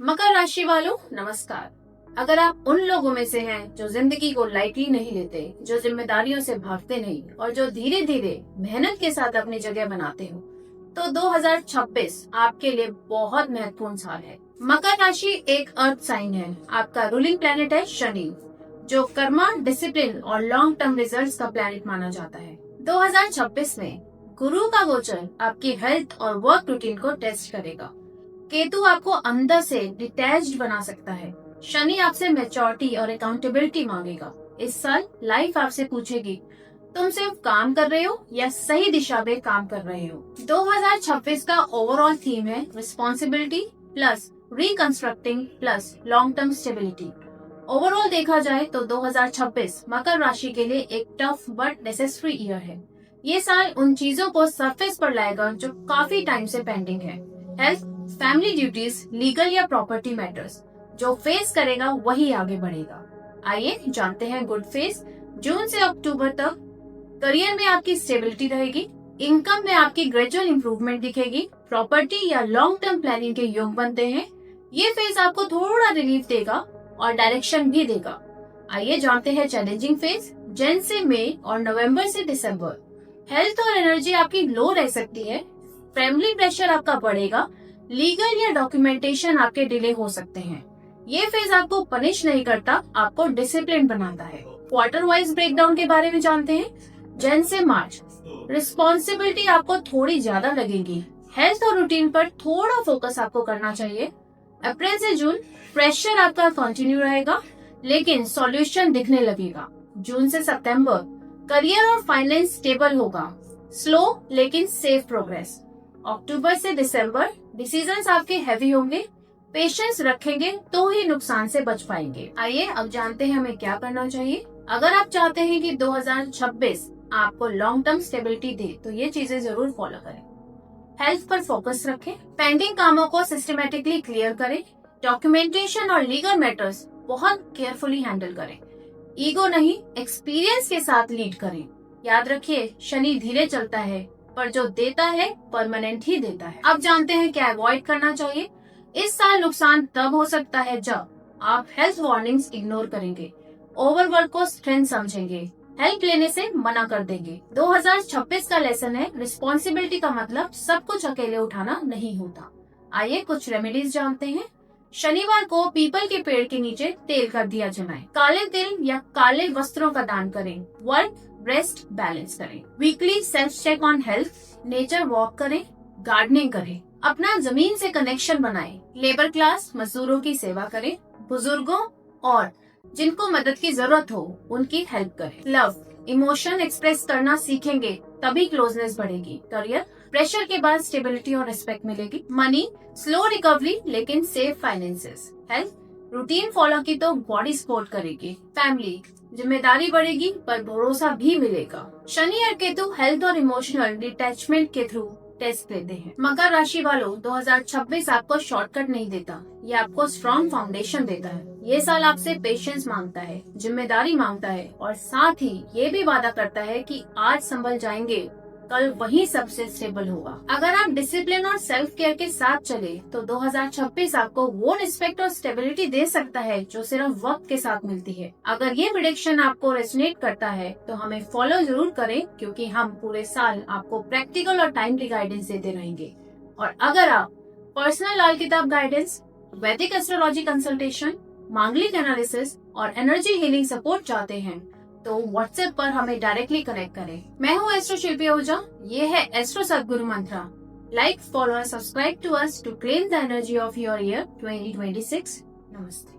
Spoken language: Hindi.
मकर राशि वालों नमस्कार। अगर आप उन लोगों में से हैं जो जिंदगी को लाइटली नहीं लेते, जो जिम्मेदारियों से भागते नहीं और जो धीरे धीरे मेहनत के साथ अपनी जगह बनाते हो, तो 2026 आपके लिए बहुत महत्वपूर्ण साल है। मकर राशि एक अर्थ साइन है। आपका रूलिंग प्लेनेट है शनि, जो कर्मा, डिसिप्लिन और लॉन्ग टर्म रिजल्ट्स का प्लेनेट माना जाता है। 2026 में गुरु का गोचर आपकी हेल्थ और वर्क रूटीन को टेस्ट करेगा। केतु आपको अंदर से डिटैच्ड बना सकता है। शनि आपसे मैच्योरिटी और अकाउंटेबिलिटी मांगेगा। इस साल लाइफ आपसे पूछेगी, तुम सिर्फ काम कर रहे हो या सही दिशा में काम कर रहे हो। 2026 का ओवरऑल थीम है responsibility plus reconstructing plus long term stability. Overall देखा जाए तो 2026 मकर राशि के लिए एक टफ बट नेसेसरी ईयर है। ये साल उन चीजों को सरफेस पर लाएगा जो काफी टाइम से पेंडिंग है। हेल्थ, फैमिली ड्यूटीज, लीगल या प्रॉपर्टी मैटर्स, जो फेस करेगा वही आगे बढ़ेगा। आइए जानते हैं गुड फेस। जून से अक्टूबर तक करियर में आपकी स्टेबिलिटी रहेगी, इनकम में आपकी ग्रेजुअल इंप्रूवमेंट दिखेगी, प्रॉपर्टी या लॉन्ग टर्म प्लानिंग के योग बनते हैं। ये फेज आपको थोड़ा रिलीफ देगा और डायरेक्शन भी देगा। आइए जानते हैं चैलेंजिंग फेज, जन से मई और नवंबर से दिसंबर। हेल्थ और एनर्जी आपकी लो रह सकती है, फैमिली प्रेशर आपका बढ़ेगा, लीगल या डॉक्यूमेंटेशन आपके डिले हो सकते हैं। ये फेज आपको पनिश नहीं करता, आपको डिसिप्लिन बनाता है। क्वार्टर वाइज ब्रेकडाउन के बारे में जानते हैं। जन से मार्च रिस्पॉन्सिबिलिटी आपको थोड़ी ज्यादा लगेगी, हेल्थ और रूटीन पर थोड़ा फोकस आपको करना चाहिए। अप्रैल से जून प्रेशर आपका कंटिन्यू रहेगा, लेकिन सॉल्यूशन दिखने लगेगा। जून से सितंबर करियर और फाइनेंस स्टेबल होगा, स्लो लेकिन सेफ प्रोग्रेस। अक्टूबर से दिसंबर डिसीजंस आपके हैवी होंगे, पेशेंस रखेंगे तो ही नुकसान से बच पाएंगे। आइए अब जानते हैं हमें क्या करना चाहिए। अगर आप चाहते हैं कि 2026 आपको लॉन्ग टर्म स्टेबिलिटी दे, तो ये चीजें जरूर फॉलो करें। हेल्थ पर फोकस रखें, पेंडिंग कामों को सिस्टमेटिकली क्लियर करें, डॉक्यूमेंटेशन और लीगल मैटर्स बहुत केयरफुली हैंडल करें। ईगो नहीं, एक्सपीरियंस के साथ लीड करें। याद रखिए, शनि धीरे चलता है पर जो देता है परमानेंट ही देता है। अब जानते हैं क्या अवॉइड करना चाहिए। इस साल नुकसान तब हो सकता है जब आप हेल्थ वार्निंग्स इग्नोर करेंगे, ओवरवर्क को स्ट्रेंथ समझेंगे, हेल्प लेने से मना कर देंगे। 2026 का लेसन है, रिस्पॉन्सिबिलिटी का मतलब सब कुछ अकेले उठाना नहीं होता। आइए कुछ रेमेडीज जानते हैं। शनिवार को पीपल के पेड़ के नीचे तेल का दिया जलाएं, काले तिल या काले वस्त्रों का दान करें, वर्क रेस्ट बैलेंस करें, weekly self check on health, nature walk करें, गार्डनिंग करें, अपना जमीन से कनेक्शन बनाएं, लेबर क्लास मजदूरों की सेवा करें, बुजुर्गों और जिनको मदद की जरूरत हो उनकी हेल्प करें। लव, इमोशन एक्सप्रेस करना सीखेंगे तभी क्लोजनेस बढ़ेगी। करियर, प्रेशर के बाद स्टेबिलिटी और रिस्पेक्ट मिलेगी। मनी, स्लो रिकवरी लेकिन safe finances. Health, routine follow की तो बॉडी सपोर्ट करेगी। फैमिली, जिम्मेदारी बढ़ेगी पर भरोसा भी मिलेगा। शनि और केतु हेल्थ और इमोशनल डिटैचमेंट के थ्रू टेस्ट लेते हैं। मकर राशि वालों 2026 आपको शॉर्टकट नहीं देता, ये आपको स्ट्रॉन्ग फाउंडेशन देता है। ये साल आपसे पेशेंस मांगता है, जिम्मेदारी मांगता है और साथ ही ये भी वादा करता है कि आज संभल जाएंगे, कल वही सबसे स्टेबल होगा। अगर आप डिसिप्लिन और सेल्फ केयर के साथ चले तो 2026 आपको वो रिस्पेक्ट और स्टेबिलिटी दे सकता है जो सिर्फ वक्त के साथ मिलती है। अगर ये प्रेडिक्शन आपको रेजोनेट करता है तो हमें फॉलो जरूर करें, क्योंकि हम पूरे साल आपको प्रैक्टिकल और टाइमली गाइडेंस देते रहेंगे। और अगर आप पर्सनल लाल किताब गाइडेंस, वैदिक एस्ट्रोलॉजी कंसल्टेशन, मांगलिक एनालिसिस और एनर्जी हीलिंग सपोर्ट चाहते हैं तो व्हाट्सएप पर हमें डायरेक्टली कनेक्ट करें। मैं हूँ एस्ट्रो शिल्पी आहूजा, ये है astro Sadguru Mantra. Like, follow और subscribe to us to claim the energy of your year 2026। नमस्ते।